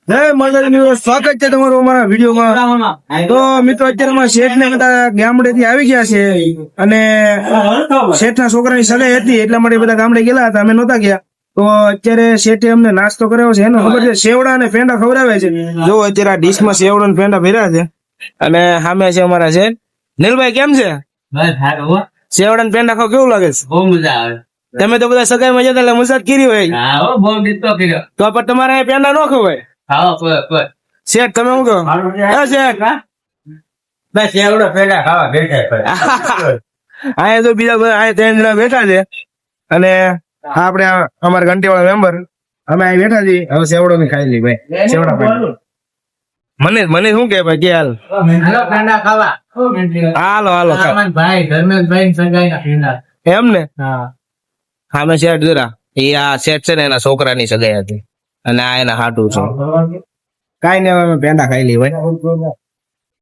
જય માતાજી, સ્વાગત છે તમારું અમારા વિડીયોમાં। તો મિત્રો અત્યારે શેઠ ને બધા ગામડેથી આવી ગયા છે અને શેઠ ના છોકરાની સગાઈ હતી એટલા માટે બધા ગામડે ગયેલા હતા, અમે નહોતા ગયા। તો અત્યારે શેઠે અમને નાસ્તો કર્યો છે, એનો ખબર છે સેવડા અને પેંડા ખવડાવે છે। જો અત્યારે આ ડીશ માં સેવડા અને પેંડા ભર્યા છે અને સામે છે અમારા શેઠ। નીલભાઈ કેમ છે? સેવડા અને પેંડા ખાવ કેવું લાગે છે? બહુ મજા આવે। તમે તો બધા સગાઈ માં જતા એટલે મજા જ કરી હોય, બહુ દીતો કર્યો તો પણ તમારે અહીંયા પેંડા ન ખવાય? શેઠ તમે શું કહો? શેઠ બસ એવડો પેલા ખાવા બેઠા અહીંયા તો બીજા બધા અહીંયા 3 જણા બેઠા છે અને આપણે અમારા ઘંટીવાળા મેમ્બર અમે અહીં બેઠા છીએ। હવે સેવડો ની ખાઈ લઈ ભાઈ, સેવડા ખાઈ મને શું કે ભાઈ કે હાલ પેંડા ખાવા હાલો હાલો ભાઈ ધર્મેશભાઈ સગાઈ ના પેંડા એમ ને? હા મેં શેઠ જરા એ આ શેઠ છે ને એના છોકરાની સગાઈ હતી અને આ એના હાટું છે। કાઈ નઈ, હવે અમે પેંડા ખાઈ લઈ ભાઈ।